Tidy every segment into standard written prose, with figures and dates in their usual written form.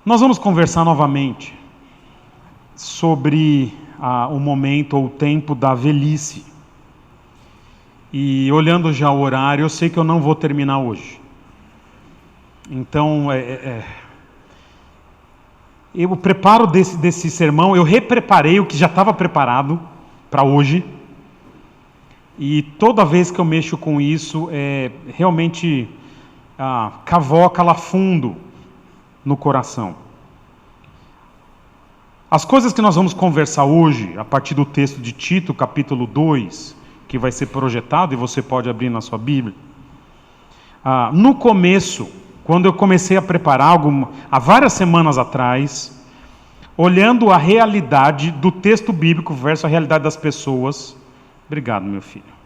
Nós vamos conversar novamente sobre o momento ou o tempo da velhice. E olhando já o horário, eu sei que eu não vou terminar hoje. Então, o preparo desse sermão, eu repreparei o que já estava preparado para hoje. E toda vez que eu mexo com isso, realmente cavoca lá fundo no coração. As coisas que nós vamos conversar hoje, a partir do texto de Tito, capítulo 2, que vai ser projetado, e você pode abrir na sua Bíblia. No começo, quando eu comecei a preparar algo, há várias semanas atrás, olhando a realidade do texto bíblico versus a realidade das pessoas. Obrigado, meu filho.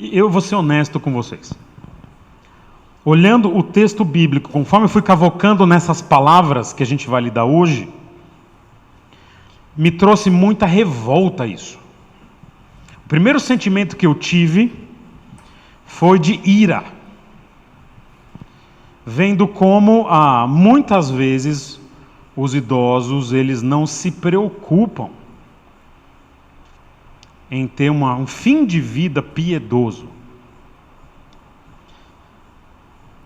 Eu vou ser honesto com vocês. Olhando o texto bíblico, conforme eu fui cavocando nessas palavras que a gente vai lidar hoje, me trouxe muita revolta isso. O primeiro sentimento que eu tive foi de ira, vendo como muitas vezes os idosos eles não se preocupam em ter um fim de vida piedoso.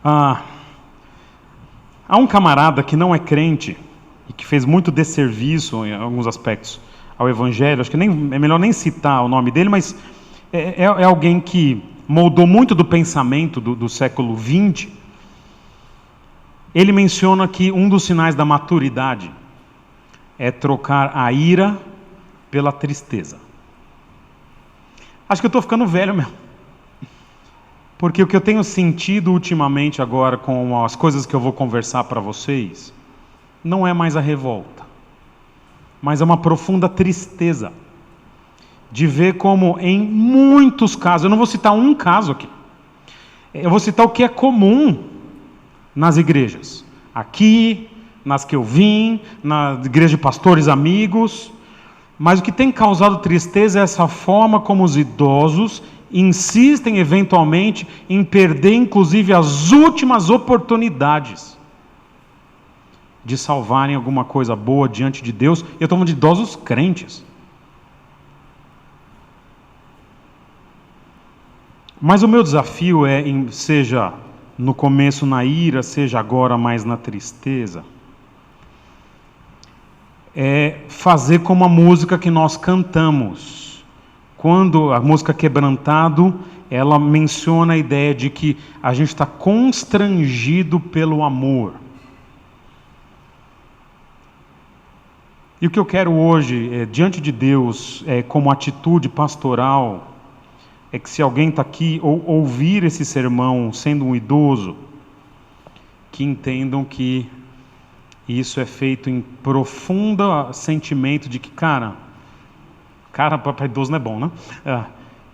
Há um camarada que não é crente e que fez muito desserviço em alguns aspectos ao Evangelho, acho que é melhor nem citar o nome dele, mas é alguém que moldou muito do pensamento do século XX. Ele menciona que um dos sinais da maturidade é trocar a ira pela tristeza. Acho que eu estou ficando velho mesmo. Porque o que eu tenho sentido ultimamente agora com as coisas que eu vou conversar para vocês, não é mais a revolta, mas é uma profunda tristeza de ver como em muitos casos, eu não vou citar um caso aqui, eu vou citar o que é comum nas igrejas, aqui, nas que eu vim, na igreja de pastores amigos, mas o que tem causado tristeza é essa forma como os idosos insistem eventualmente em perder inclusive as últimas oportunidades de salvarem alguma coisa boa diante de Deus. Eu estou falando de idosos crentes. Mas o meu desafio seja no começo na ira, seja agora mais na tristeza, é fazer como a música que nós cantamos. Quando a música Quebrantado, ela menciona a ideia de que a gente está constrangido pelo amor. E o que eu quero hoje, diante de Deus, como atitude pastoral, é que se alguém está aqui ou ouvir esse sermão sendo um idoso, que entendam que isso é feito em profundo sentimento de que, cara, para idoso não é bom, né?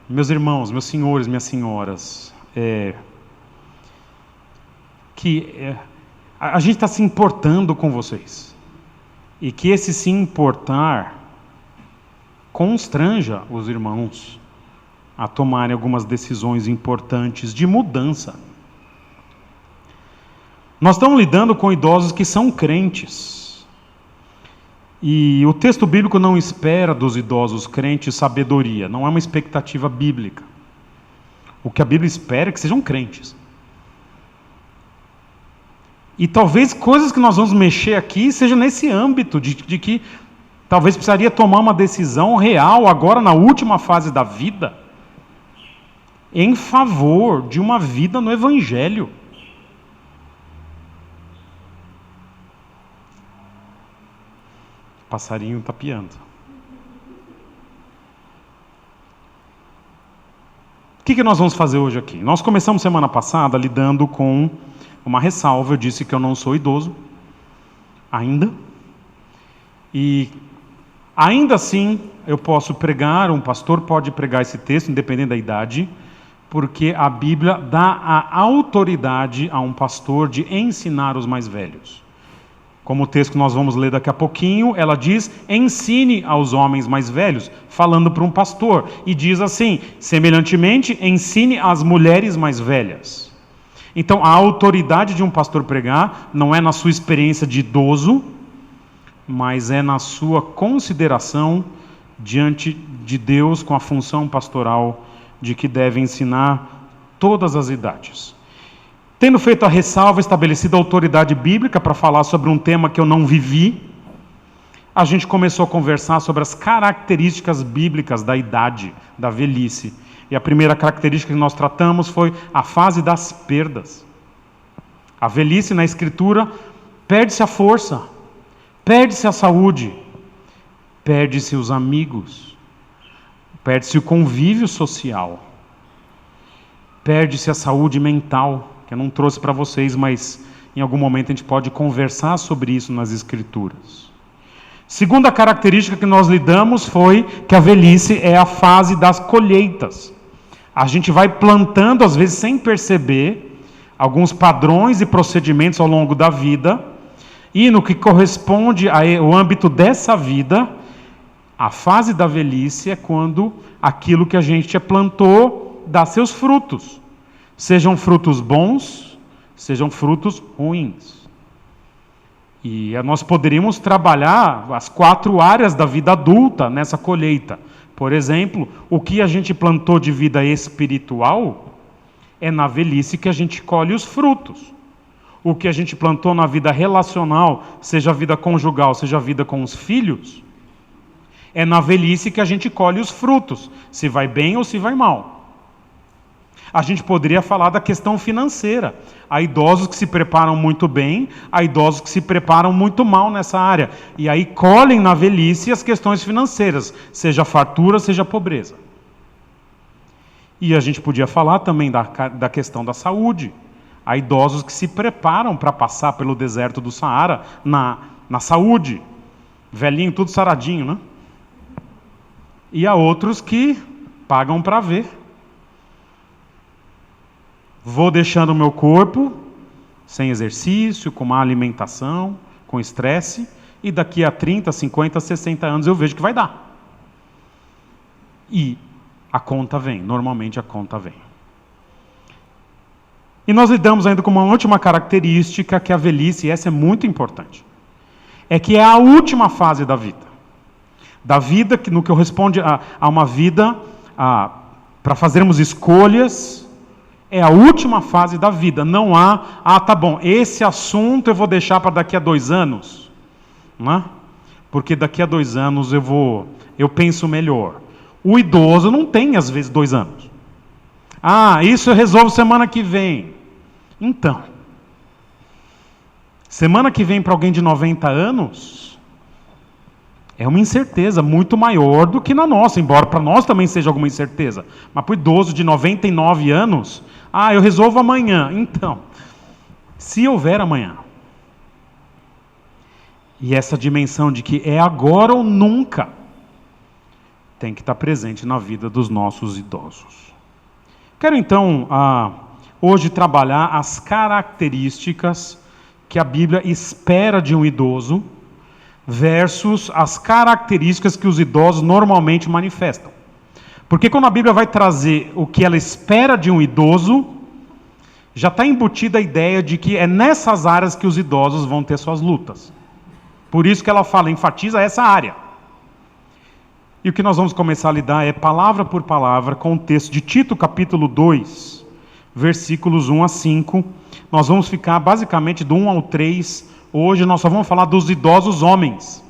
Meus irmãos, meus senhores, minhas senhoras, a gente está se importando com vocês. E que esse se importar constranja os irmãos a tomarem algumas decisões importantes de mudança. Nós estamos lidando com idosos que são crentes. E o texto bíblico não espera dos idosos crentes sabedoria, não é uma expectativa bíblica. O que a Bíblia espera é que sejam crentes. E talvez coisas que nós vamos mexer aqui seja nesse âmbito de que talvez precisaria tomar uma decisão real agora na última fase da vida em favor de uma vida no Evangelho. Passarinho está piando. O que nós vamos fazer hoje aqui? Nós começamos semana passada lidando com uma ressalva. Eu disse que eu não sou idoso ainda. E ainda assim eu posso pregar, um pastor pode pregar esse texto, independente da idade, porque a Bíblia dá a autoridade a um pastor de ensinar os mais velhos. Como o texto que nós vamos ler daqui a pouquinho, ela diz, ensine aos homens mais velhos, falando para um pastor. E diz assim, semelhantemente, ensine às mulheres mais velhas. Então, a autoridade de um pastor pregar não é na sua experiência de idoso, mas é na sua consideração diante de Deus com a função pastoral de que deve ensinar todas as idades. Tendo feito a ressalva, estabelecida a autoridade bíblica para falar sobre um tema que eu não vivi, a gente começou a conversar sobre as características bíblicas da idade, da velhice. E a primeira característica que nós tratamos foi a fase das perdas. A velhice na Escritura perde-se a força, perde-se a saúde, perde-se os amigos, perde-se o convívio social, perde-se a saúde mental, que eu não trouxe para vocês, mas em algum momento a gente pode conversar sobre isso nas Escrituras. Segunda característica que nós lidamos foi que a velhice é a fase das colheitas. A gente vai plantando, às vezes sem perceber, alguns padrões e procedimentos ao longo da vida, e no que corresponde ao âmbito dessa vida, a fase da velhice é quando aquilo que a gente plantou dá seus frutos. Sejam frutos bons, sejam frutos ruins. E nós poderíamos trabalhar as 4 áreas da vida adulta nessa colheita. Por exemplo, o que a gente plantou de vida espiritual, é na velhice que a gente colhe os frutos. O que a gente plantou na vida relacional, seja a vida conjugal, seja a vida com os filhos, é na velhice que a gente colhe os frutos, se vai bem ou se vai mal. A gente poderia falar da questão financeira. Há idosos que se preparam muito bem, há idosos que se preparam muito mal nessa área. E aí colhem na velhice as questões financeiras, seja fartura, seja pobreza. E a gente podia falar também da questão da saúde. Há idosos que se preparam para passar pelo deserto do Saara na saúde. Velhinho, tudo saradinho, né? E há outros que pagam para ver. Vou deixando o meu corpo sem exercício, com má alimentação, com estresse, e daqui a 30, 50, 60 anos eu vejo que vai dar. E a conta vem, normalmente a conta vem. E nós lidamos ainda com uma última característica, que é a velhice, e essa é muito importante. É que é a última fase da vida. Da vida, no que corresponde a uma vida para fazermos escolhas. É a última fase da vida. Não há, tá bom, esse assunto eu vou deixar para daqui a 2 anos. Não é? Porque daqui a 2 anos eu penso melhor. O idoso não tem, às vezes, 2 anos. Isso eu resolvo semana que vem. Então, semana que vem para alguém de 90 anos, é uma incerteza muito maior do que na nossa, embora para nós também seja alguma incerteza. Mas para o idoso de 99 anos, eu resolvo amanhã. Então, se houver amanhã, e essa dimensão de que é agora ou nunca, tem que estar presente na vida dos nossos idosos. Quero então, hoje, trabalhar as características que a Bíblia espera de um idoso, versus as características que os idosos normalmente manifestam. Porque quando a Bíblia vai trazer o que ela espera de um idoso, já está embutida a ideia de que é nessas áreas que os idosos vão ter suas lutas. Por isso que ela enfatiza essa área. E o que nós vamos começar a lidar é palavra por palavra com o texto de Tito, capítulo 2, versículos 1 a 5. Nós vamos ficar basicamente do 1 ao 3. Hoje nós só vamos falar dos idosos homens.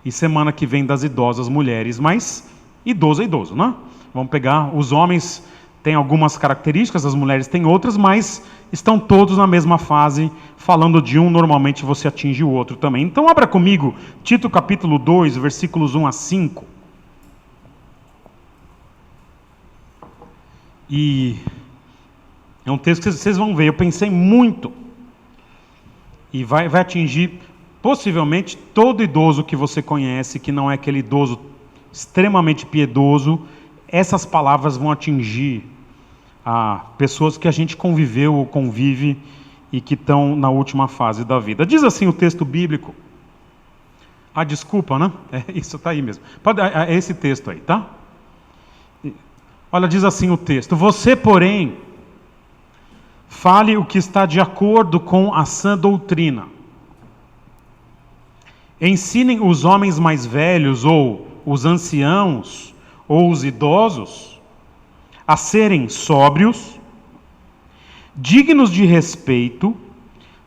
E semana que vem das idosas mulheres, mas idoso é idoso, né? Vamos pegar, os homens têm algumas características, as mulheres têm outras, mas estão todos na mesma fase, falando de um, normalmente você atinge o outro também. Então abra comigo, Tito capítulo 2, versículos 1 a 5. E é um texto que vocês vão ver, eu pensei muito. E vai atingir, possivelmente, todo idoso que você conhece, que não é aquele idoso extremamente piedoso. Essas palavras vão atingir pessoas que a gente conviveu ou convive e que estão na última fase da vida. Diz assim o texto bíblico. Desculpa, né? Isso está aí mesmo. É esse texto aí, tá? Olha, diz assim o texto. Você, porém, Fale o que está de acordo com a sã doutrina. Ensinem os homens mais velhos, ou os anciãos, ou os idosos, a serem sóbrios, dignos de respeito,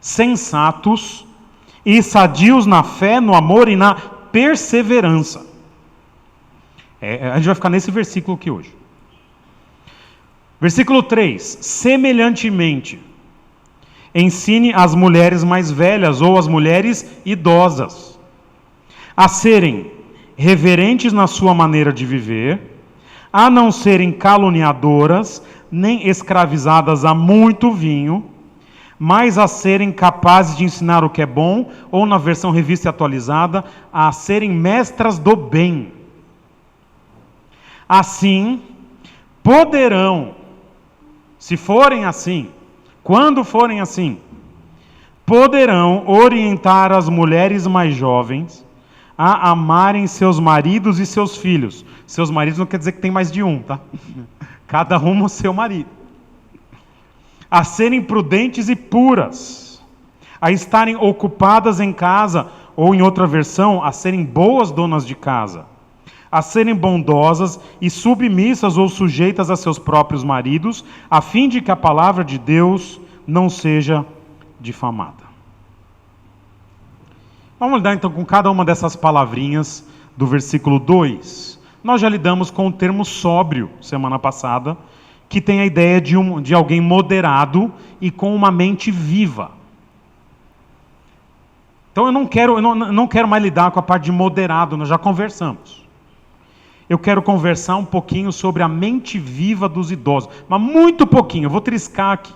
sensatos e sadios na fé, no amor e na perseverança. A gente vai ficar nesse versículo aqui hoje. Versículo 3. Semelhantemente, ensine as mulheres mais velhas ou as mulheres idosas a serem reverentes na sua maneira de viver, a não serem caluniadoras, nem escravizadas a muito vinho, mas a serem capazes de ensinar o que é bom, ou na versão revista e atualizada, a serem mestras do bem. Assim, poderão, se forem assim, quando forem assim, poderão orientar as mulheres mais jovens a amarem seus maridos e seus filhos. Seus maridos não quer dizer que tem mais de um, tá? Cada um o seu marido. A serem prudentes e puras, a estarem ocupadas em casa, ou em outra versão, a serem boas donas de casa, a serem bondosas e submissas ou sujeitas a seus próprios maridos, a fim de que a palavra de Deus não seja difamada. Vamos lidar então com cada uma dessas palavrinhas do versículo 2. Nós já lidamos com o termo sóbrio semana passada, que tem a ideia de alguém moderado e com uma mente viva. Então eu não quero mais lidar com a parte de moderado, nós já conversamos. Eu quero conversar um pouquinho sobre a mente viva dos idosos, mas muito pouquinho, eu vou triscar aqui.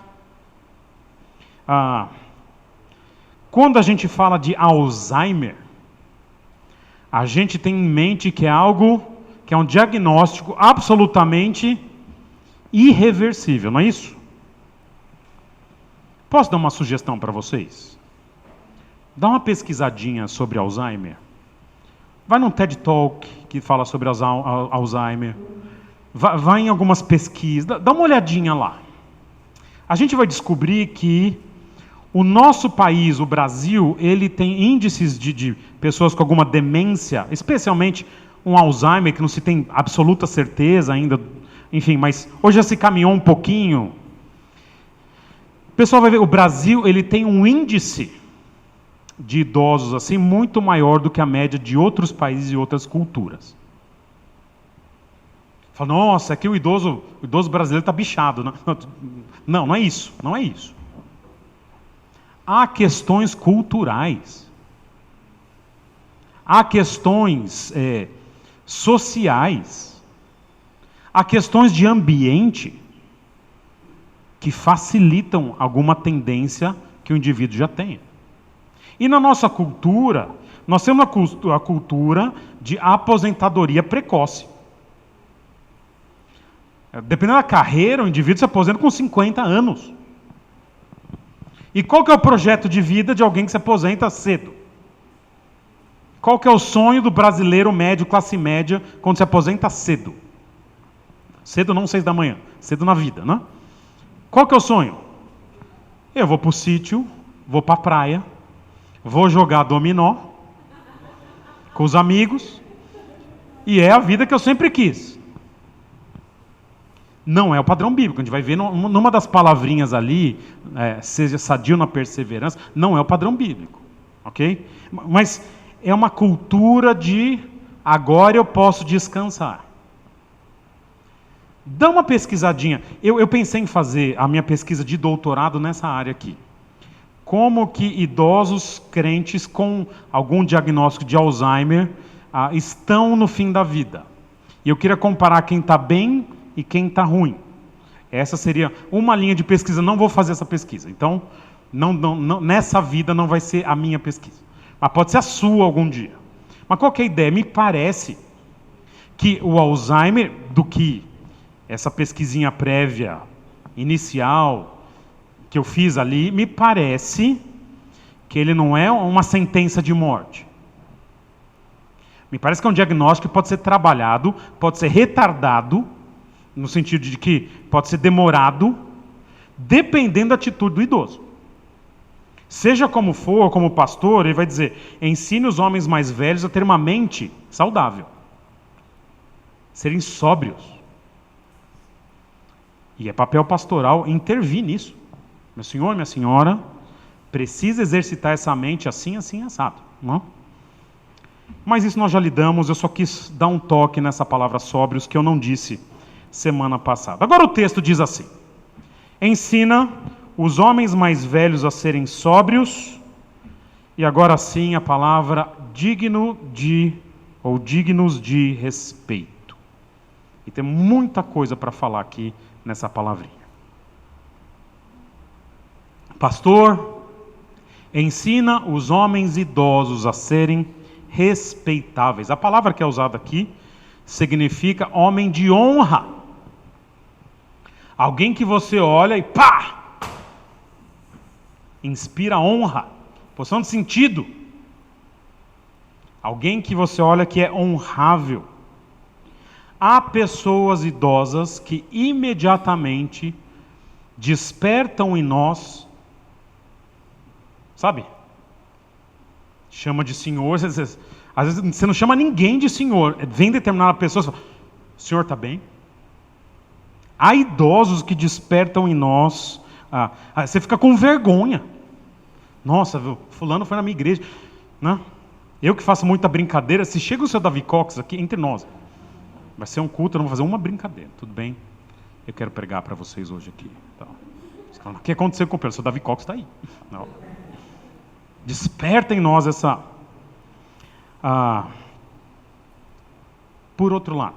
Quando a gente fala de Alzheimer, a gente tem em mente que é algo, que é um diagnóstico absolutamente irreversível, não é isso? Posso dar uma sugestão para vocês? Dá uma pesquisadinha sobre Alzheimer. Vai num TED Talk que fala sobre Alzheimer. Vai em algumas pesquisas. Dá uma olhadinha lá. A gente vai descobrir que o nosso país, o Brasil, ele tem índices de pessoas com alguma demência, especialmente um Alzheimer, que não se tem absoluta certeza ainda, enfim, mas hoje já se caminhou um pouquinho. O pessoal vai ver, o Brasil ele tem um índice de idosos assim muito maior do que a média de outros países e outras culturas. Fala, nossa, aqui o idoso brasileiro está bichado. Não é isso, não é isso. Há questões culturais, há questões sociais, há questões de ambiente que facilitam alguma tendência que o indivíduo já tenha. E na nossa cultura, nós temos a cultura de aposentadoria precoce. Dependendo da carreira, o indivíduo se aposenta com 50 anos. E qual que é o projeto de vida de alguém que se aposenta cedo? Qual que é o sonho do brasileiro médio, classe média, quando se aposenta cedo? Cedo não 6 da manhã, cedo na vida, né? Qual que é o sonho? Eu vou para o sítio, vou para a praia, vou jogar dominó com os amigos, e é a vida que eu sempre quis. Não é o padrão bíblico. A gente vai ver numa das palavrinhas ali, seja sadio na perseverança, não é o padrão bíblico. Ok? Mas é uma cultura de agora eu posso descansar. Dá uma pesquisadinha. Eu pensei em fazer a minha pesquisa de doutorado nessa área aqui. Como que idosos crentes com algum diagnóstico de Alzheimer estão no fim da vida. E eu queria comparar quem está bem e quem está ruim. Essa seria uma linha de pesquisa. Não vou fazer essa pesquisa. Então, nessa vida não vai ser a minha pesquisa. Mas pode ser a sua algum dia. Mas qual que é a ideia? Me parece que o Alzheimer, do que essa pesquisinha prévia, inicial, que eu fiz ali, me parece que ele não é uma sentença de morte. Me parece que é um diagnóstico que pode ser trabalhado, pode ser retardado, no sentido de que pode ser demorado, dependendo da atitude do idoso. Seja como for, como pastor, ele vai dizer: ensine os homens mais velhos a ter uma mente saudável, serem sóbrios. E é papel pastoral intervir nisso. Meu senhor, minha senhora, precisa exercitar essa mente assim, assim, assado. Não? Mas isso nós já lidamos, eu só quis dar um toque nessa palavra sóbrios que eu não disse semana passada. Agora o texto diz assim: ensina os homens mais velhos a serem sóbrios, e agora sim a palavra digno de, ou dignos de respeito. E tem muita coisa para falar aqui nessa palavrinha. Pastor, ensina os homens idosos a serem respeitáveis. A palavra que é usada aqui significa homem de honra. Alguém que você olha e pá! Inspira honra, posição de sentido. Alguém que você olha que é honrável. Há pessoas idosas que imediatamente despertam em nós, sabe? Chama de senhor, às vezes você não chama ninguém de senhor, vem determinada pessoa e fala: o senhor está bem? Há idosos que despertam em nós, você fica com vergonha. Nossa, fulano foi na minha igreja. Né? Eu que faço muita brincadeira, se chega o seu Davi Cox aqui, entre nós, vai ser um culto, eu não vou fazer uma brincadeira, tudo bem? Eu quero pregar para vocês hoje aqui. Então, o que aconteceu com o seu Davi Cox está aí. Não. Desperta em nós essa... Por outro lado,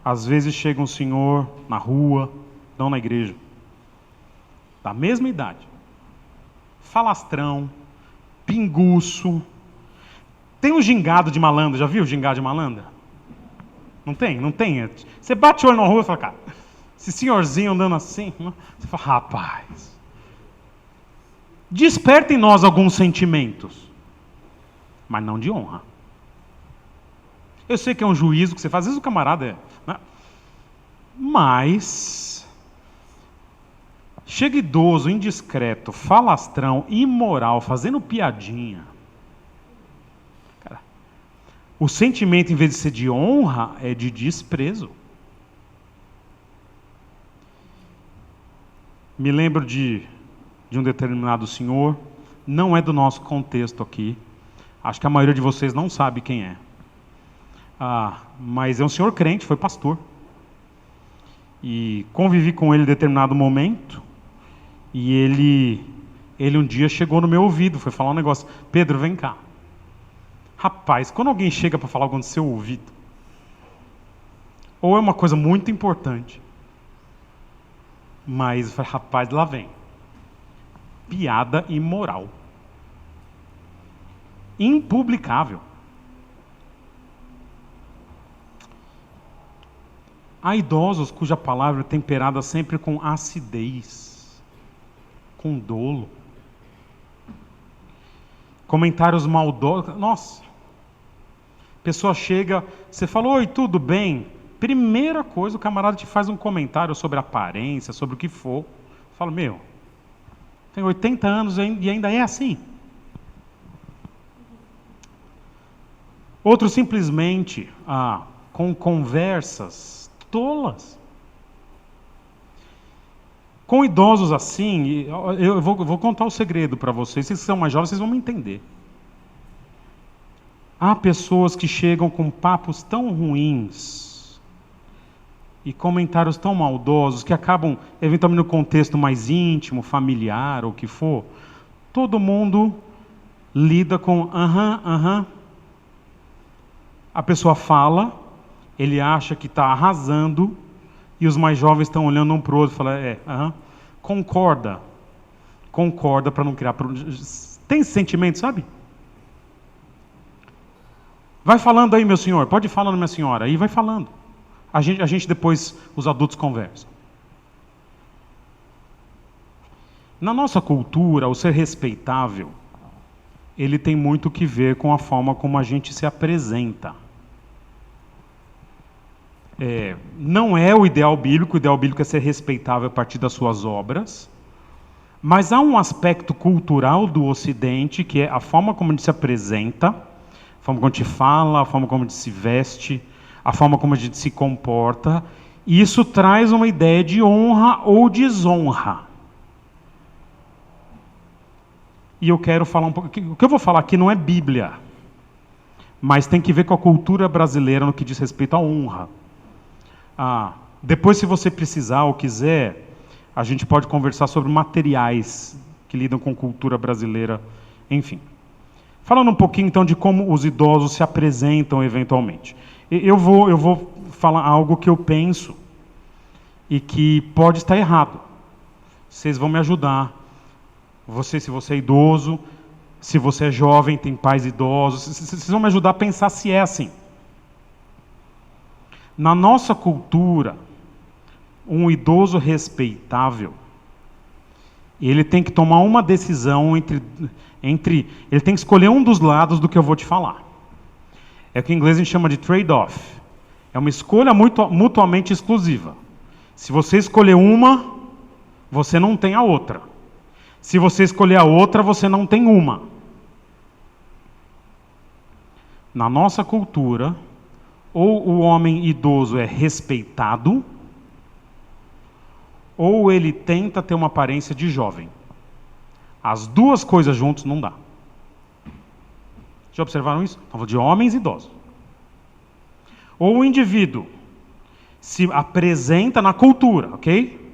às vezes chega um senhor na rua, não na igreja, da mesma idade, falastrão, pinguço, tem um gingado de malandro, já viu o gingado de malandro? Não tem? Não tem? Você bate o olho na rua e fala: cara, esse senhorzinho andando assim, você fala: rapaz, desperta em nós alguns sentimentos, mas não de honra. Eu sei que é um juízo que você faz, às vezes o camarada né? Mas chega idoso, indiscreto, falastrão, imoral, fazendo piadinha. Cara, o sentimento, em vez de ser de honra, é de desprezo. Me lembro de um determinado senhor, não é do nosso contexto aqui, acho que a maioria de vocês não sabe quem é. Mas é um senhor crente, foi pastor. E convivi com ele em determinado momento, e ele um dia chegou no meu ouvido, foi falar um negócio: Pedro, vem cá. Rapaz, quando alguém chega para falar algo no seu ouvido, ou é uma coisa muito importante, mas, rapaz, lá vem. Piada imoral. Impublicável. Há idosos cuja palavra é temperada sempre com acidez, com dolo. Comentários maldosos. Nossa. Pessoa chega, você falou: oi, tudo bem? Primeira coisa, o camarada te faz um comentário sobre aparência, sobre o que for. Fala: meu, tem 80 anos e ainda é assim. Outros simplesmente, com conversas tolas. Com idosos assim, eu vou contar o segredo para vocês. Vocês que são mais jovens, vocês vão me entender. Há pessoas que chegam com papos tão ruins e comentários tão maldosos que acabam, eventualmente no contexto mais íntimo, familiar ou o que for, todo mundo lida com aham. A pessoa fala, ele acha que está arrasando, e os mais jovens estão olhando um para o outro e falam: concorda para não criar problemas. Tem esse sentimento, sabe? Vai falando aí, meu senhor, pode ir falando, minha senhora, aí vai falando. A gente depois, os adultos conversam. Na nossa cultura, o ser respeitável, ele tem muito que ver com a forma como a gente se apresenta. Não é o ideal bíblico é ser respeitável a partir das suas obras, mas há um aspecto cultural do Ocidente, que é a forma como a gente se apresenta, a forma como a gente fala, a forma como a gente se veste, a forma como a gente se comporta, e isso traz uma ideia de honra ou desonra. E eu quero falar um pouco, o que eu vou falar aqui não é Bíblia, mas tem que ver com a cultura brasileira no que diz respeito à honra. Depois, se você precisar ou quiser, a gente pode conversar sobre materiais que lidam com cultura brasileira, enfim. Falando um pouquinho, então, de como os idosos se apresentam eventualmente. Eu vou falar algo que eu penso e que pode estar errado. Vocês vão me ajudar. Se você é idoso, se você é jovem, tem pais idosos, vocês vão me ajudar a pensar se é assim. Na nossa cultura, um idoso respeitável, ele tem que tomar uma decisão ele tem que escolher um dos lados do que eu vou te falar. É o que em inglês a gente chama de trade-off. É uma escolha mutuamente exclusiva. Se você escolher uma, você não tem a outra. Se você escolher a outra, você não tem uma. Na nossa cultura, ou o homem idoso é respeitado, ou ele tenta ter uma aparência de jovem. As duas coisas juntos não dá. Já observaram isso? Estava de homens idosos. Ou o indivíduo se apresenta na cultura, ok?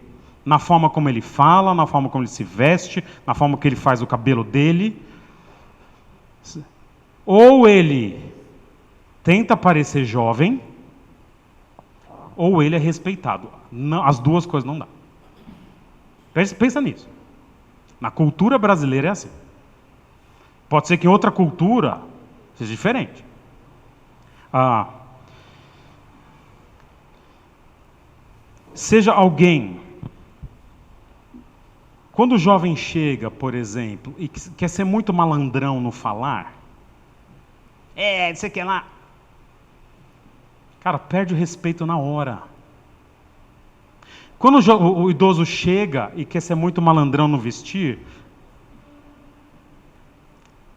Na forma como ele fala, na forma como ele se veste, na forma que ele faz o cabelo dele. Ou ele tenta parecer jovem, ou ele é respeitado. Não, as duas coisas não dá. Pensa nisso. Na cultura brasileira é assim. Pode ser que em outra cultura seja diferente. Seja alguém... Quando o jovem chega, por exemplo, e quer ser muito malandrão no falar, você quer lá... Cara, perde o respeito na hora. Quando o idoso chega e quer ser muito malandrão no vestir,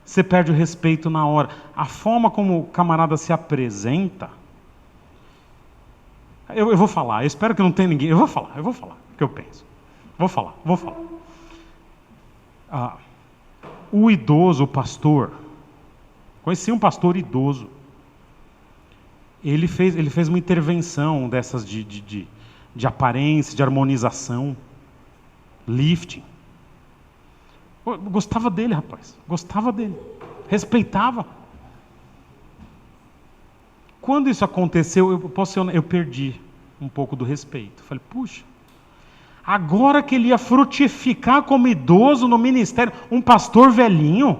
você perde o respeito na hora. A forma como o camarada se apresenta... Eu vou falar, eu espero que não tenha ninguém... Eu vou falar o que eu penso. Vou falar. O idoso, o pastor... Conheci um pastor idoso. Ele fez uma intervenção dessas de aparência, de harmonização, lifting. Eu gostava dele, rapaz. Gostava dele. Respeitava. Quando isso aconteceu, eu perdi um pouco do respeito. Falei, puxa, agora que ele ia frutificar como idoso no ministério, um pastor velhinho,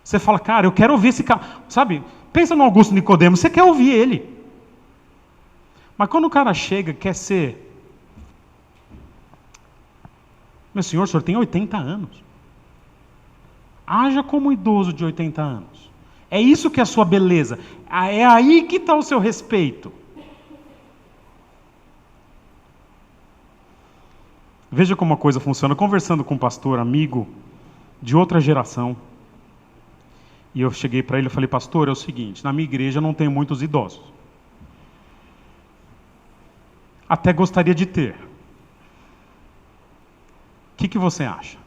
você fala, cara, eu quero ouvir esse cara. Sabe, pensa no Augusto Nicodemo, você quer ouvir ele. Mas quando o cara chega, quer ser... Meu senhor, o senhor tem 80 anos. Haja como idoso de 80 anos. É isso que é a sua beleza. É aí que está o seu respeito. Veja como a coisa funciona. Conversando com um pastor amigo de outra geração, e eu cheguei para ele e falei, pastor, é o seguinte, na minha igreja não tem muitos idosos. Até gostaria de ter. O que você acha?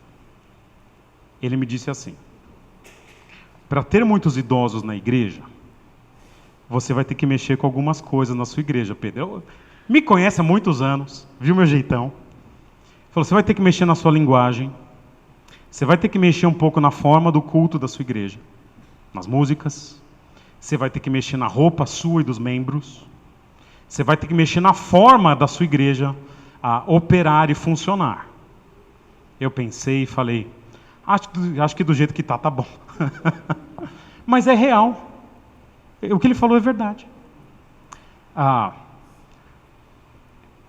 Ele me disse assim, para ter muitos idosos na igreja, você vai ter que mexer com algumas coisas na sua igreja, Pedro. Me conhece há muitos anos, viu meu jeitão. Falou, você vai ter que mexer na sua linguagem, você vai ter que mexer um pouco na forma do culto da sua igreja, nas músicas, você vai ter que mexer na roupa sua e dos membros, você vai ter que mexer na forma da sua igreja a operar e funcionar. Eu pensei e falei, acho que do jeito que tá bom. Mas é real. O que ele falou é verdade.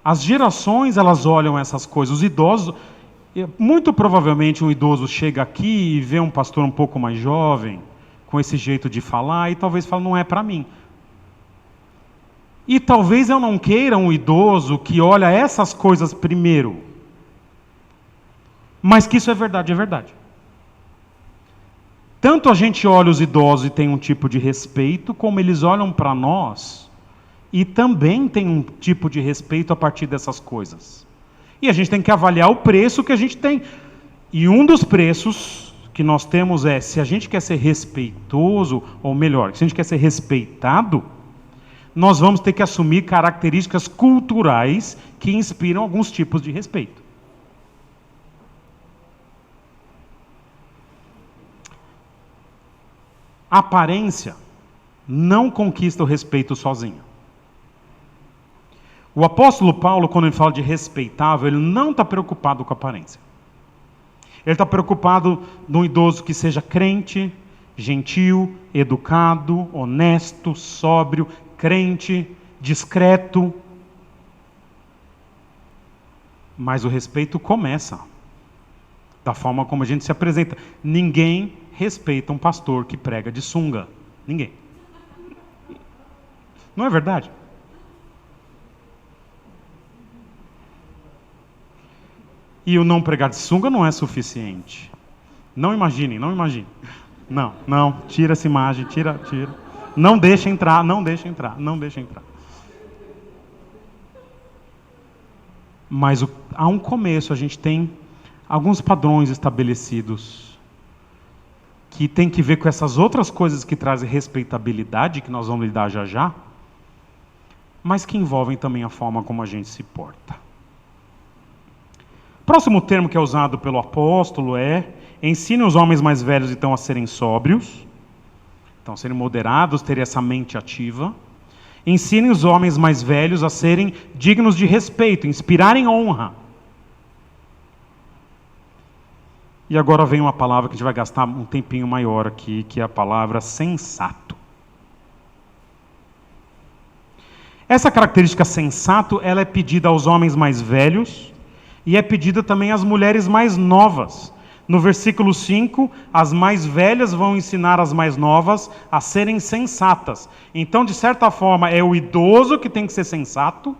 As gerações, elas olham essas coisas. Os idosos, muito provavelmente um idoso chega aqui e vê um pastor um pouco mais jovem, com esse jeito de falar, e talvez fale, não é para mim. E talvez eu não queira um idoso que olha essas coisas primeiro. Mas que isso é verdade, é verdade. Tanto a gente olha os idosos e tem um tipo de respeito, como eles olham para nós e também tem um tipo de respeito a partir dessas coisas. E a gente tem que avaliar o preço que a gente tem. E um dos preços que nós temos é, se a gente quer ser respeitoso, ou melhor, se a gente quer ser respeitado, nós vamos ter que assumir características culturais que inspiram alguns tipos de respeito. A aparência não conquista o respeito sozinha. O apóstolo Paulo, quando ele fala de respeitável, ele não está preocupado com a aparência. Ele está preocupado num idoso que seja crente, gentil, educado, honesto, sóbrio, crente, discreto. Mas o respeito começa da forma como a gente se apresenta. Ninguém respeita um pastor que prega de sunga. Ninguém. Não é verdade? E o não pregar de sunga não é suficiente. Não imaginem, não imaginem. Não, tira essa imagem, tira. Não deixa entrar. Mas há um começo, a gente tem alguns padrões estabelecidos que tem que ver com essas outras coisas que trazem respeitabilidade, que nós vamos lidar já já, mas que envolvem também a forma como a gente se porta. Próximo termo que é usado pelo apóstolo é: ensine os homens mais velhos então a serem sóbrios, então serem moderados, terem essa mente ativa. Ensine os homens mais velhos a serem dignos de respeito, inspirarem honra. E agora vem uma palavra que a gente vai gastar um tempinho maior aqui, que é a palavra sensato. Essa característica sensato, ela é pedida aos homens mais velhos e é pedida também às mulheres mais novas. No versículo 5, as mais velhas vão ensinar as mais novas a serem sensatas. Então, de certa forma, é o idoso que tem que ser sensato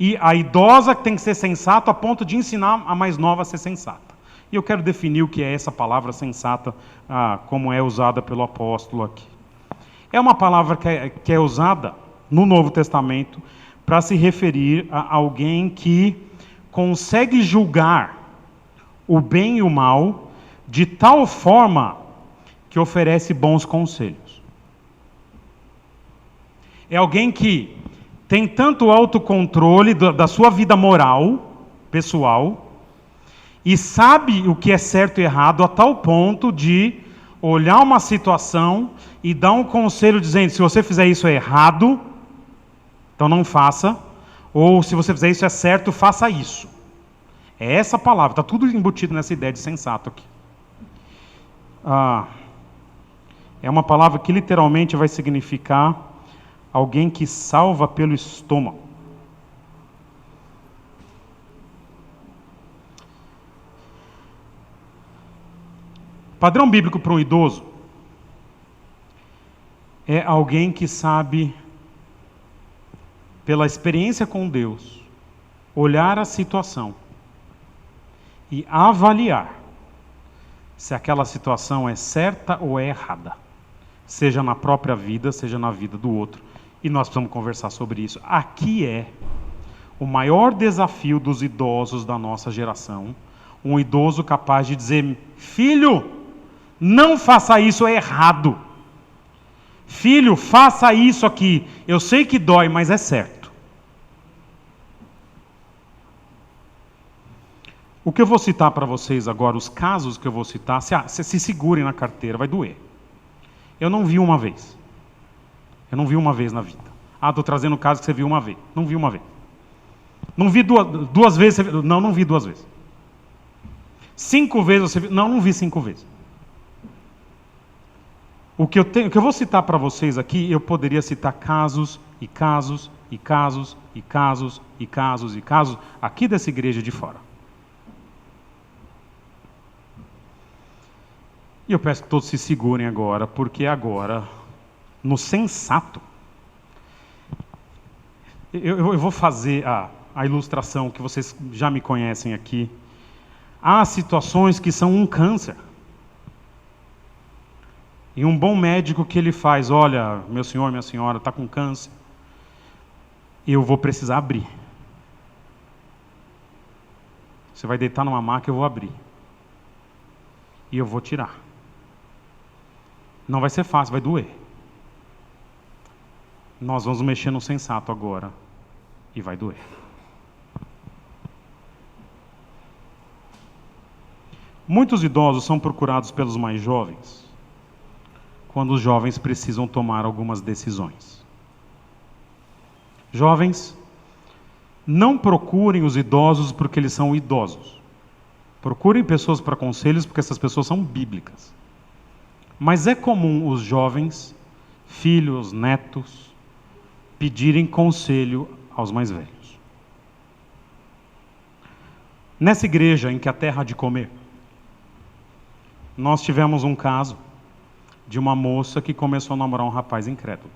e a idosa que tem que ser sensato a ponto de ensinar a mais nova a ser sensata. E eu quero definir o que é essa palavra sensata, como é usada pelo apóstolo aqui. É uma palavra que é usada no Novo Testamento para se referir a alguém que consegue julgar o bem e o mal de tal forma que oferece bons conselhos. É alguém que tem tanto autocontrole da sua vida moral, pessoal, e sabe o que é certo e errado a tal ponto de olhar uma situação e dar um conselho dizendo: se você fizer isso é errado, então não faça, ou se você fizer isso é certo, faça isso. É essa palavra, está tudo embutido nessa ideia de sensato aqui. É uma palavra que literalmente vai significar alguém que salva pelo estômago. Padrão bíblico para um idoso é alguém que sabe, pela experiência com Deus, olhar a situação e avaliar se aquela situação é certa ou é errada, seja na própria vida, seja na vida do outro. E nós precisamos conversar sobre isso. Aqui é o maior desafio dos idosos da nossa geração, um idoso capaz de dizer: filho, não faça isso, é errado. Filho, faça isso aqui, eu sei que dói, mas é certo. O que eu vou citar para vocês agora, os casos que eu vou citar, se segurem na carteira, vai doer. Eu não vi uma vez. Eu não vi uma vez na vida. Estou trazendo o caso que você viu uma vez. Não vi uma vez. Não vi duas vezes. Não vi 2 vezes. 5 vezes você viu. Não vi 5 vezes. O que eu vou citar para vocês aqui, eu poderia citar casos e casos e casos e casos e casos e casos aqui dessa igreja de fora. E eu peço que todos se segurem agora, porque agora, no sensato, Eu vou fazer a ilustração que vocês já me conhecem aqui. Há situações que são um câncer. E um bom médico que ele faz, olha, meu senhor, minha senhora, está com câncer. Eu vou precisar abrir. Você vai deitar numa maca, eu vou abrir. E eu vou tirar. Não vai ser fácil, vai doer. Nós vamos mexer no sensato agora. E vai doer. Muitos idosos são procurados pelos mais jovens quando os jovens precisam tomar algumas decisões. Jovens, não procurem os idosos porque eles são idosos. Procurem pessoas para conselhos porque essas pessoas são bíblicas. Mas é comum os jovens, filhos, netos, pedirem conselho aos mais velhos. Nessa igreja em que a terra há de comer, nós tivemos um caso de uma moça que começou a namorar um rapaz incrédulo.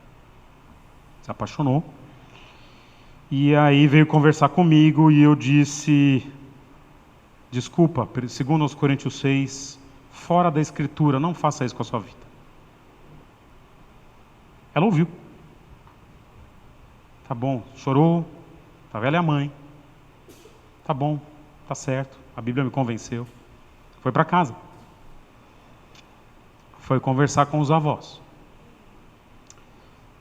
Se apaixonou. E aí veio conversar comigo e eu disse, desculpa, segundo aos Coríntios 6, fora da escritura, não faça isso com a sua vida. Ela ouviu. Tá bom, chorou, tá velha a mãe. Tá bom, tá certo, a Bíblia me convenceu. Foi para casa. Foi conversar com os avós.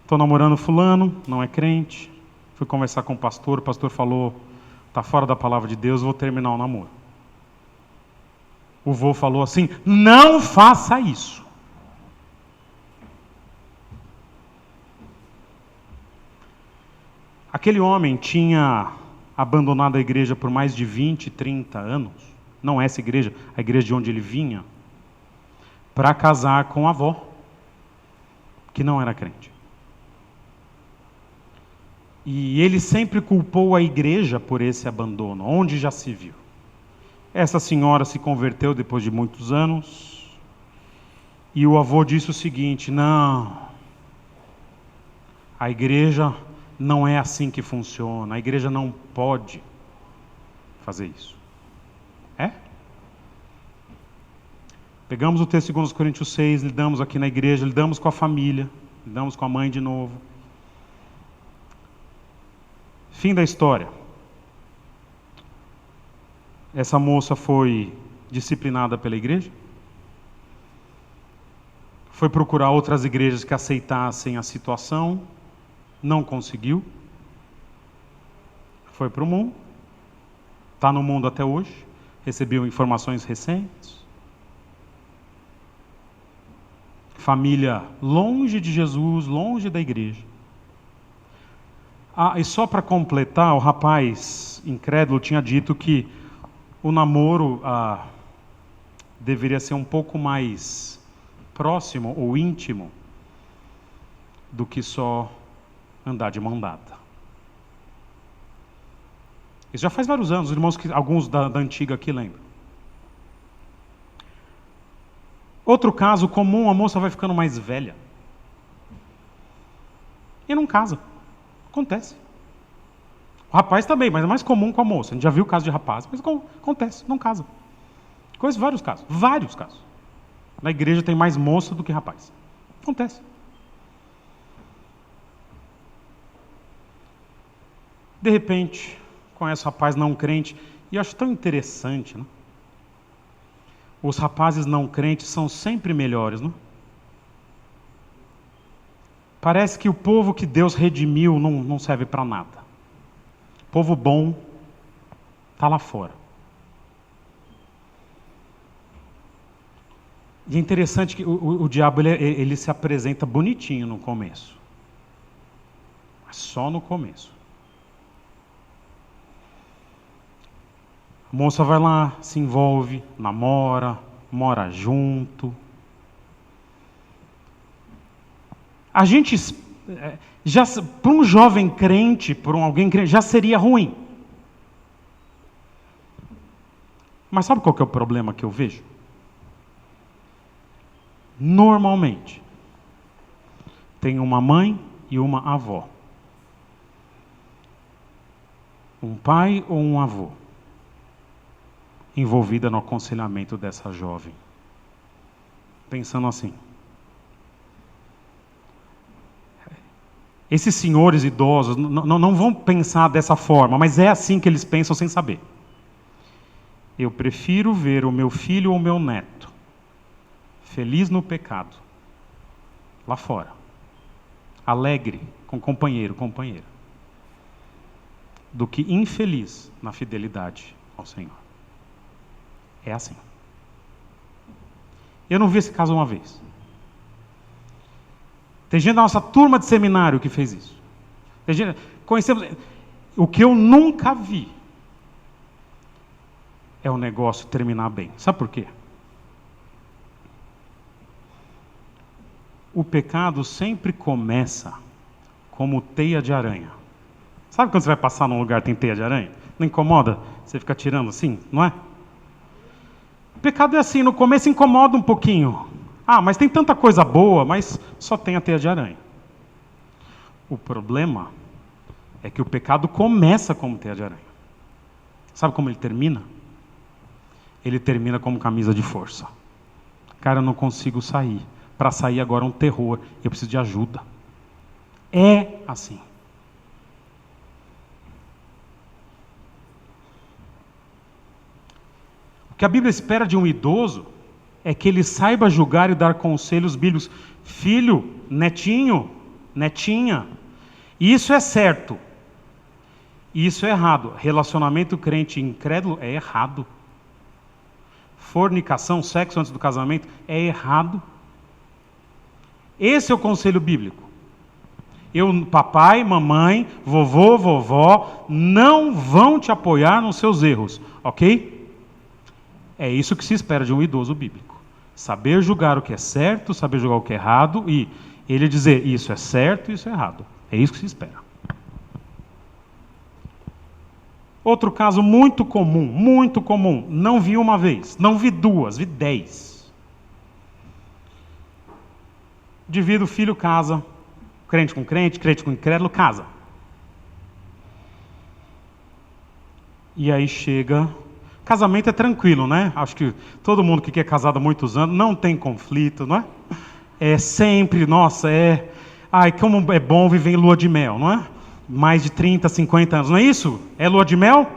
Estou namorando fulano, não é crente. Fui conversar com o pastor falou, está fora da palavra de Deus, vou terminar o namoro. O vô falou assim, não faça isso. Aquele homem tinha abandonado a igreja por mais de 20, 30 anos. Não essa igreja, a igreja de onde ele vinha. Para casar com a avó, que não era crente. E ele sempre culpou a igreja por esse abandono, onde já se viu. Essa senhora se converteu depois de muitos anos, e o avô disse o seguinte, não, a igreja não é assim que funciona, a igreja não pode fazer isso. É? Pegamos o texto de 2 Coríntios 6, lidamos aqui na igreja, lidamos com a família, lidamos com a mãe de novo. Fim da história. Essa moça foi disciplinada pela igreja. Foi procurar outras igrejas que aceitassem a situação. Não conseguiu. Foi para o mundo. Está no mundo até hoje. Recebeu informações recentes. Família longe de Jesus, longe da igreja. E só para completar, o rapaz incrédulo tinha dito que o namoro deveria ser um pouco mais próximo ou íntimo do que só andar de mão dada. Isso já faz vários anos, os irmãos, alguns da antiga aqui lembram. Outro caso comum, a moça vai ficando mais velha e não casa. Acontece. O rapaz também, mas é mais comum com a moça. A gente já viu o caso de rapaz, mas acontece, não casa. Conheço vários casos, vários casos. Na igreja tem mais moça do que rapaz. Acontece. De repente, conheço rapaz não crente, e acho tão interessante, né? Os rapazes não crentes são sempre melhores, não? Parece que o povo que Deus redimiu não serve para nada. O povo bom está lá fora. E é interessante que o diabo ele se apresenta bonitinho no começo. Mas só no começo. A moça vai lá, se envolve, namora, mora junto. A gente, já para um jovem crente, para alguém crente, já seria ruim. Mas sabe qual que é o problema que eu vejo? Normalmente, tem uma mãe e uma avó. Um pai ou um avô envolvida no aconselhamento dessa jovem? Pensando assim. Esses senhores idosos não vão pensar dessa forma, mas é assim que eles pensam sem saber. Eu prefiro ver o meu filho ou meu neto feliz no pecado, lá fora, alegre com companheiro, companheira, do que infeliz na fidelidade ao Senhor. É assim. Eu não vi esse caso uma vez. Tem gente da nossa turma de seminário que fez isso. Tem gente, conhecemos. O que eu nunca vi é o negócio terminar bem. Sabe por quê? O pecado sempre começa como teia de aranha. Sabe quando você vai passar num lugar que tem teia de aranha? Não incomoda? Você fica tirando assim, não é? O pecado é assim, no começo incomoda um pouquinho. Ah, mas tem tanta coisa boa, mas só tem a teia de aranha. O problema é que o pecado começa como teia de aranha. Sabe como ele termina? Ele termina como camisa de força. Cara, eu não consigo sair. Para sair agora é um terror. Eu preciso de ajuda. É assim. O que a Bíblia espera de um idoso é que ele saiba julgar e dar conselhos bíblicos. Filho, netinho, netinha, isso é certo. Isso é errado. Relacionamento crente e incrédulo é errado. Fornicação, sexo antes do casamento é errado. Esse é o conselho bíblico. Papai, mamãe, vovô, vovó não vão te apoiar nos seus erros, ok? É isso que se espera de um idoso bíblico. Saber julgar o que é certo, saber julgar o que é errado e ele dizer isso é certo e isso é errado. É isso que se espera. Outro caso muito comum, não vi uma vez, não vi duas, vi 10. Divide o filho, casa, crente com incrédulo, casa. E aí chega... Casamento é tranquilo, né? Acho que todo mundo que é casado há muitos anos não tem conflito, não é? É sempre, nossa, ai, como é bom viver em lua de mel, não é? Mais de 30, 50 anos, não é isso? É lua de mel?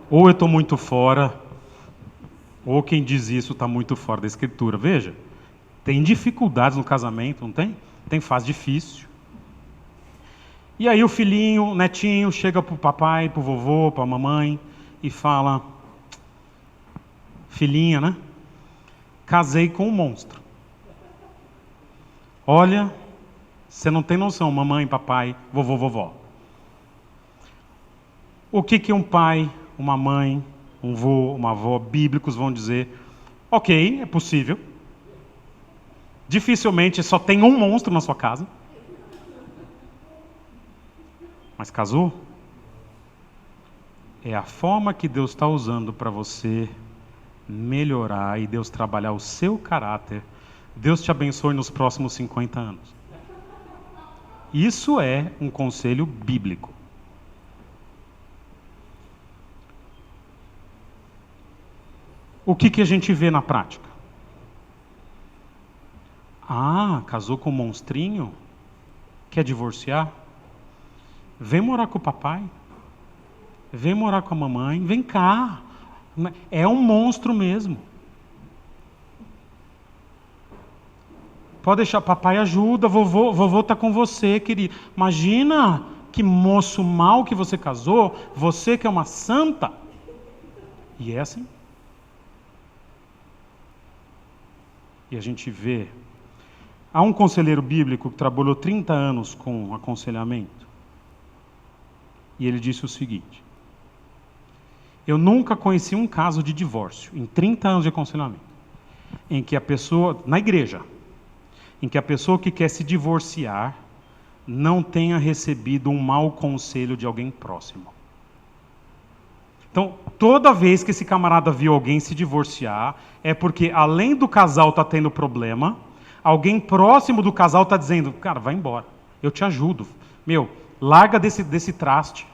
Ou eu estou muito fora, ou quem diz isso está muito fora da Escritura. Veja, tem dificuldades no casamento, não tem? Tem fase difícil. E aí o filhinho, o netinho, chega para o papai, para o vovô, para a mamãe e fala: filhinha, né? Casei com um monstro. Olha, você não tem noção, mamãe, papai, vovô, vovó. O que um pai, uma mãe, um vô, uma avó bíblicos vão dizer? Ok, é possível. Dificilmente só tem um monstro na sua casa. Mas casou? É a forma que Deus está usando para você melhorar e Deus trabalhar o seu caráter. Deus te abençoe nos próximos 50 anos. Isso é um conselho bíblico. O que a gente vê na prática? Ah, casou com um monstrinho? Quer divorciar? Vem morar com o papai. Vem morar com a mamãe. Vem cá. É um monstro mesmo. Pode deixar, papai ajuda, vovô está com você, querido. Imagina que moço mau que você casou, você que é uma santa. E é assim. E a gente vê. Há um conselheiro bíblico que trabalhou 30 anos com aconselhamento. E ele disse o seguinte: eu nunca conheci um caso de divórcio, em 30 anos de aconselhamento, em que a pessoa, na igreja, em que a pessoa que quer se divorciar não tenha recebido um mau conselho de alguém próximo. Então, toda vez que esse camarada viu alguém se divorciar, é porque, além do casal estar tendo problema, alguém próximo do casal está dizendo: cara, vai embora. Eu te ajudo. Larga desse traste.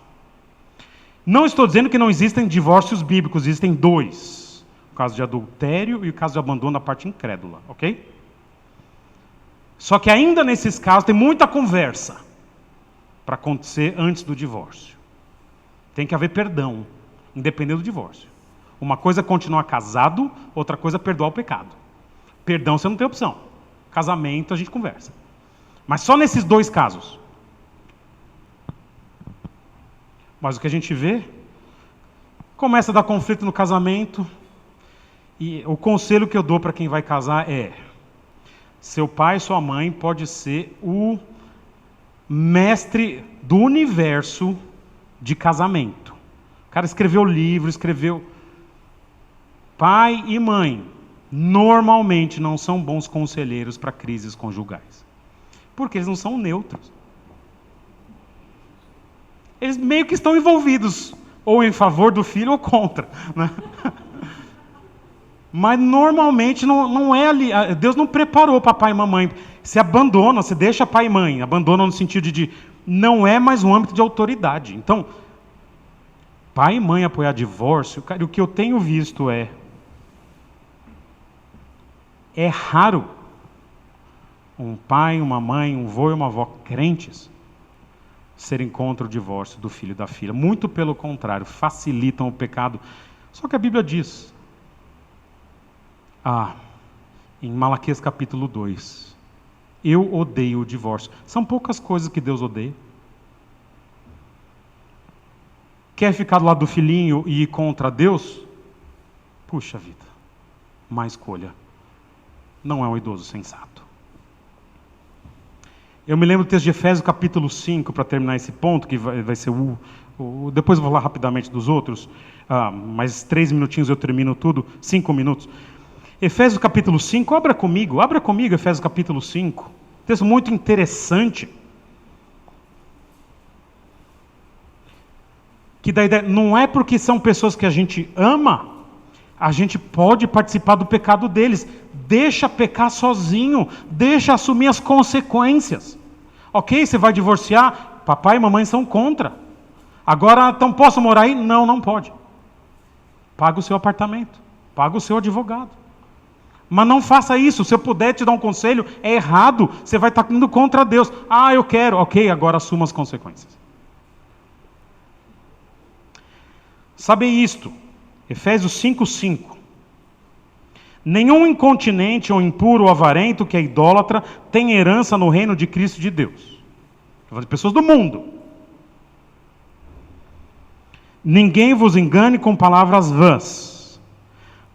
Não estou dizendo que não existem divórcios bíblicos, existem dois. O caso de adultério e o caso de abandono da parte incrédula, ok? Só que ainda nesses casos tem muita conversa para acontecer antes do divórcio. Tem que haver perdão, independente do divórcio. Uma coisa é continuar casado, outra coisa é perdoar o pecado. Perdão você não tem opção. Casamento a gente conversa. Mas só nesses dois casos. Mas o que a gente vê, começa a dar conflito no casamento, e o conselho que eu dou para quem vai casar é: seu pai e sua mãe pode ser o mestre do universo de casamento. O cara escreveu livro, Pai e mãe normalmente não são bons conselheiros para crises conjugais. Porque eles não são neutros. Eles meio que estão envolvidos, ou em favor do filho ou contra, né? Mas normalmente não é ali. Deus não preparou papai e mamãe. Você abandona, você deixa pai e mãe. Abandona no sentido de não é mais um âmbito de autoridade. Então, pai e mãe apoiar divórcio, cara, o que eu tenho visto é raro um pai, uma mãe, um vô e uma avó crentes serem contra o divórcio do filho e da filha. Muito pelo contrário, facilitam o pecado. Só que a Bíblia diz, em Malaquias capítulo 2, eu odeio o divórcio. São poucas coisas que Deus odeia. Quer ficar do lado do filhinho e ir contra Deus? Puxa vida, má escolha. Não é um idoso sensato. Eu me lembro do texto de Efésios capítulo 5, para terminar esse ponto, que vai ser depois eu vou falar rapidamente dos outros, mais 3 minutinhos eu termino tudo, 5 minutos. Efésios capítulo 5, abra comigo Efésios capítulo 5, texto muito interessante, que dá ideia, não é porque são pessoas que a gente ama, a gente pode participar do pecado deles. Deixa pecar sozinho, deixa assumir as consequências. Ok, você vai divorciar, papai e mamãe são contra. Agora, então posso morar aí? Não, não pode. Paga o seu apartamento, paga o seu advogado. Mas não faça isso, se eu puder te dar um conselho, é errado, você vai estar indo contra Deus. Eu quero, ok, agora assuma as consequências. Sabe isto, Efésios 5:5. Nenhum incontinente ou impuro ou avarento que é idólatra tem herança no reino de Cristo de Deus. Estou falando de pessoas do mundo. Ninguém vos engane com palavras vãs,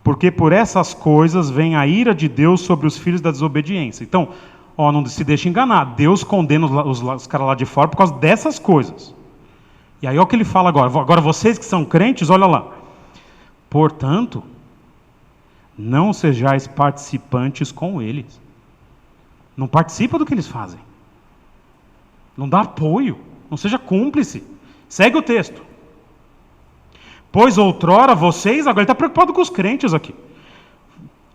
porque por essas coisas vem a ira de Deus sobre os filhos da desobediência. Então, não se deixe enganar. Deus condena os caras lá de fora por causa dessas coisas. E aí olha o que ele fala agora. Agora vocês que são crentes, olha lá. Portanto, não sejais participantes com eles. Não participa do que eles fazem. Não dá apoio. Não seja cúmplice. Segue o texto. Pois outrora vocês, agora ele está preocupado com os crentes aqui.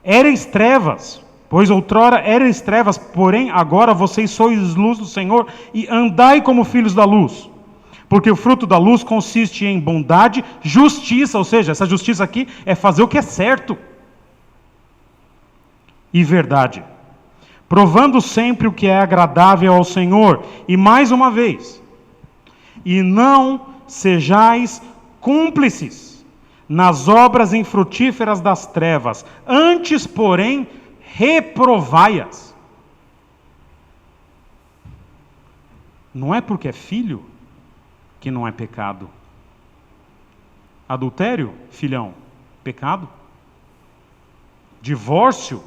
Éreis trevas. Pois outrora éreis trevas, porém agora vocês sois luz do Senhor e andai como filhos da luz. Porque o fruto da luz consiste em bondade, justiça, ou seja, essa justiça aqui é fazer o que é certo. E verdade, provando sempre o que é agradável ao Senhor. E mais uma vez, e não sejais cúmplices nas obras infrutíferas das trevas, antes, porém, reprovai-as. Não é porque é filho que não é pecado. Adultério, filhão, pecado. Divórcio,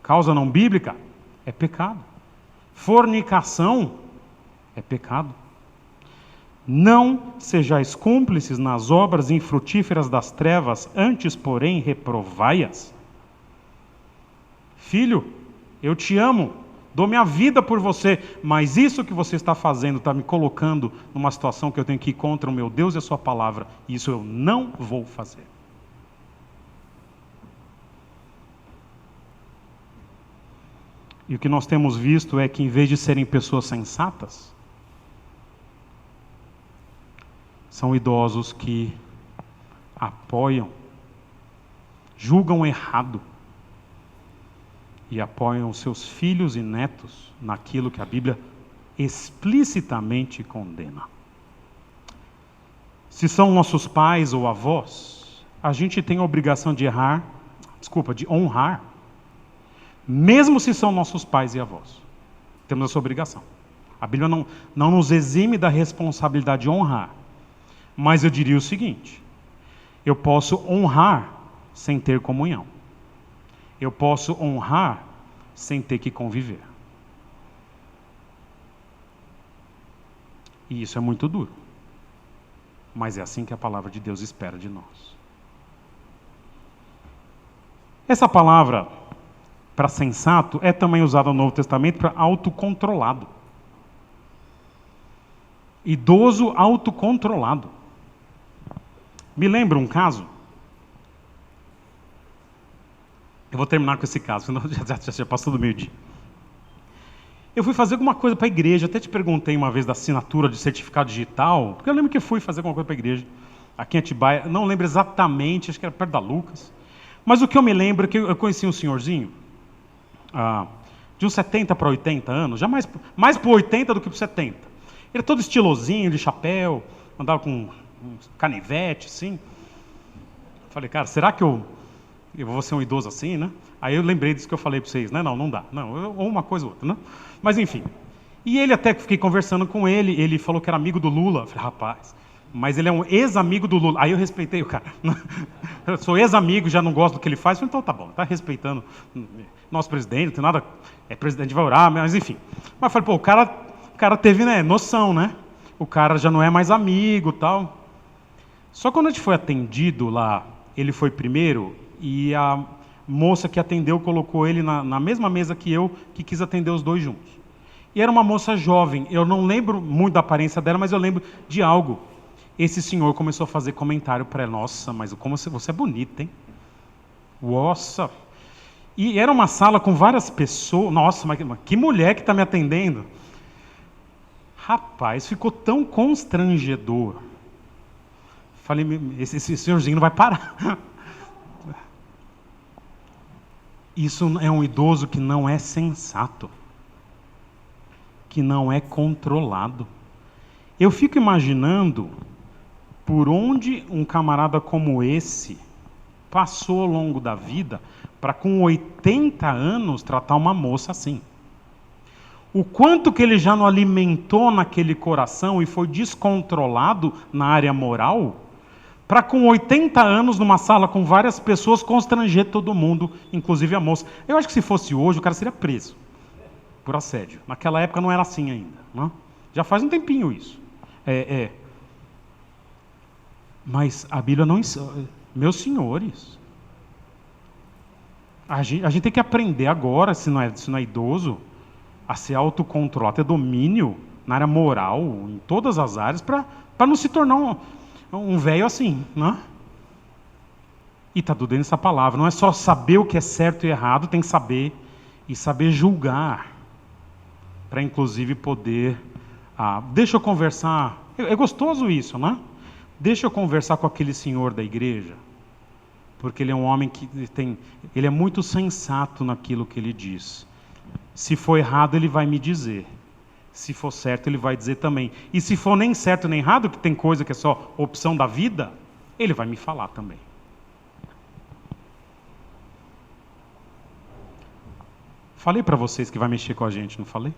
causa não bíblica, é pecado. Fornicação, é pecado. Não sejais cúmplices nas obras infrutíferas das trevas, antes, porém, reprovai-as. Filho, eu te amo, dou minha vida por você, mas isso que você está fazendo está me colocando numa situação que eu tenho que ir contra o meu Deus e a sua palavra, e isso eu não vou fazer. E o que nós temos visto é que, em vez de serem pessoas sensatas, são idosos que apoiam, julgam errado e apoiam os seus filhos e netos naquilo que a Bíblia explicitamente condena. Se são nossos pais ou avós, a gente tem a obrigação de honrar, mesmo se são nossos pais e avós. Temos essa obrigação. A Bíblia não nos exime da responsabilidade de honrar. Mas eu diria o seguinte: eu posso honrar sem ter comunhão. Eu posso honrar sem ter que conviver. E isso é muito duro. Mas é assim que a palavra de Deus espera de nós. Essa palavra, para sensato, é também usada no Novo Testamento para autocontrolado. Idoso autocontrolado. Me lembra um caso. Eu vou terminar com esse caso, senão já passou do meio-dia. Eu fui fazer alguma coisa para a igreja, até te perguntei uma vez da assinatura de certificado digital, porque eu lembro que fui fazer alguma coisa para a igreja, aqui em Atibaia, não lembro exatamente, acho que era perto da Lucas. Mas o que eu me lembro é que eu conheci um senhorzinho, de uns 70 para 80 anos, já mais para 80 do que para 70. Ele é todo estilosinho, de chapéu, andava com um canivete, assim. Falei, cara, será que eu vou ser um idoso assim, né? Aí eu lembrei disso que eu falei para vocês, né? Não dá. Não, ou uma coisa ou outra, né? Mas enfim. E ele até que fiquei conversando com ele, ele falou que era amigo do Lula. Eu falei, rapaz, mas ele é um ex-amigo do Lula. Aí eu respeitei o cara. Eu sou ex-amigo, já não gosto do que ele faz. Eu falei, então tá bom, tá respeitando nosso presidente, não tem nada, presidente vai orar, mas enfim. Mas eu falei, pô, o cara teve, né, noção, né? O cara já não é mais amigo e tal. Só quando a gente foi atendido lá, ele foi primeiro e a moça que atendeu colocou ele na mesma mesa que eu, que quis atender os dois juntos. E era uma moça jovem, eu não lembro muito da aparência dela, mas eu lembro de algo. Esse senhor começou a fazer comentário para ela, nossa, mas como você é bonita, hein? Nossa! E era uma sala com várias pessoas, nossa, mas que mulher que está me atendendo? Rapaz, ficou tão constrangedor. Falei, esse senhorzinho não vai parar. Isso é um idoso que não é sensato, que não é controlado. Eu fico imaginando por onde um camarada como esse passou ao longo da vida para com 80 anos tratar uma moça assim. O quanto que ele já não alimentou naquele coração e foi descontrolado na área moral, para com 80 anos numa sala com várias pessoas constranger todo mundo, inclusive a moça. Eu acho que se fosse hoje o cara seria preso por assédio. Naquela época não era assim ainda, né? Já faz um tempinho isso. Mas a Bíblia não ensina. Meus senhores, a gente tem que aprender agora, se não é idoso, a ser autocontrolado, a ter domínio na área moral, em todas as áreas, para não se tornar um velho assim, né? E está tudo dentro dessa palavra. Não é só saber o que é certo e errado, tem que saber e saber julgar, para inclusive poder... deixa eu conversar... É gostoso isso, né? Deixa eu conversar com aquele senhor da igreja, porque ele é um homem que ele é muito sensato naquilo que ele diz. Se for errado, ele vai me dizer. Se for certo, ele vai dizer também. E se for nem certo nem errado, que tem coisa que é só opção da vida, ele vai me falar também. Falei para vocês que vai mexer com a gente, não falei?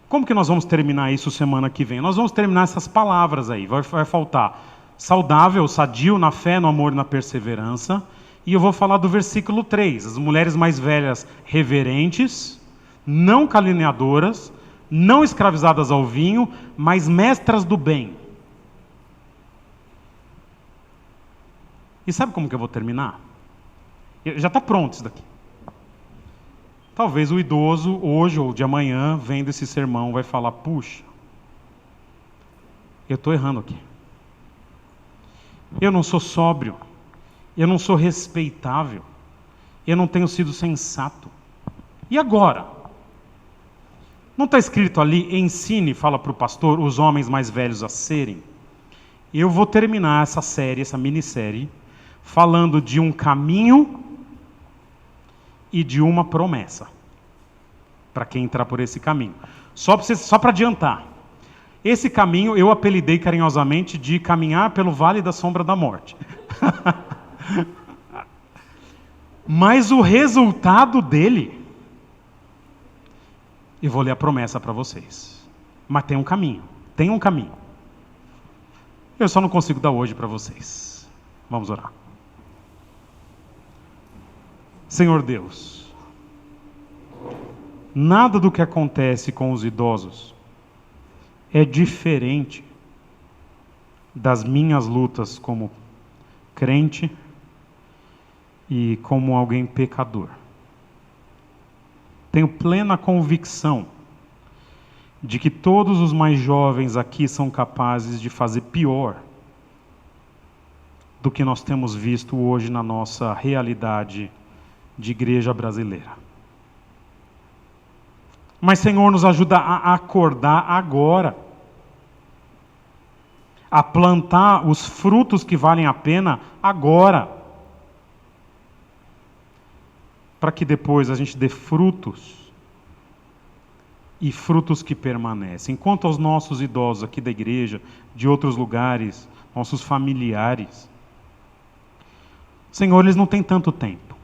Como que nós vamos terminar isso semana que vem? Nós vamos terminar essas palavras aí. Vai faltar saudável, sadio na fé, no amor e na perseverança. E eu vou falar do versículo 3. As mulheres mais velhas reverentes, não caluniadoras, não escravizadas ao vinho, mas mestras do bem. E sabe como que eu vou terminar? Já está pronto isso daqui. Talvez o idoso, hoje ou de amanhã, vendo esse sermão, vai falar, puxa, eu estou errando aqui. Eu não sou sóbrio. Eu não sou respeitável. Eu não tenho sido sensato. E agora? Não está escrito ali, ensine, fala para o pastor, os homens mais velhos a serem? Eu vou terminar essa série, essa minissérie, falando de um caminho e de uma promessa, para quem entrar por esse caminho. Só para adiantar, esse caminho eu apelidei carinhosamente de caminhar pelo vale da sombra da morte. Mas o resultado dele, eu vou ler a promessa para vocês. Mas tem um caminho, tem um caminho. Eu só não consigo dar hoje para vocês. Vamos orar. Senhor Deus, nada do que acontece com os idosos é diferente das minhas lutas como crente e como alguém pecador. Tenho plena convicção de que todos os mais jovens aqui são capazes de fazer pior do que nós temos visto hoje na nossa realidade de igreja brasileira. Mas, Senhor, nos ajuda a acordar agora, a plantar os frutos que valem a pena agora, para que depois a gente dê frutos, e frutos que permanecem. Quanto aos nossos idosos aqui da igreja, de outros lugares, nossos familiares, Senhor, eles não têm tanto tempo.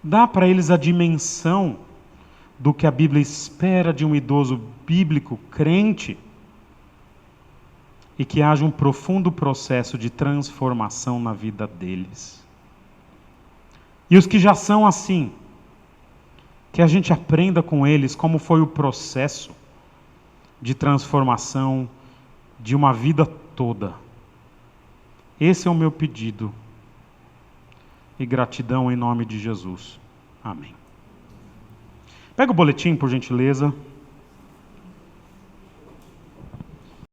Dá para eles a dimensão do que a Bíblia espera de um idoso bíblico, crente, e que haja um profundo processo de transformação na vida deles. E os que já são assim, que a gente aprenda com eles como foi o processo de transformação de uma vida toda. Esse é o meu pedido. E gratidão em nome de Jesus. Amém. Pega o boletim, por gentileza.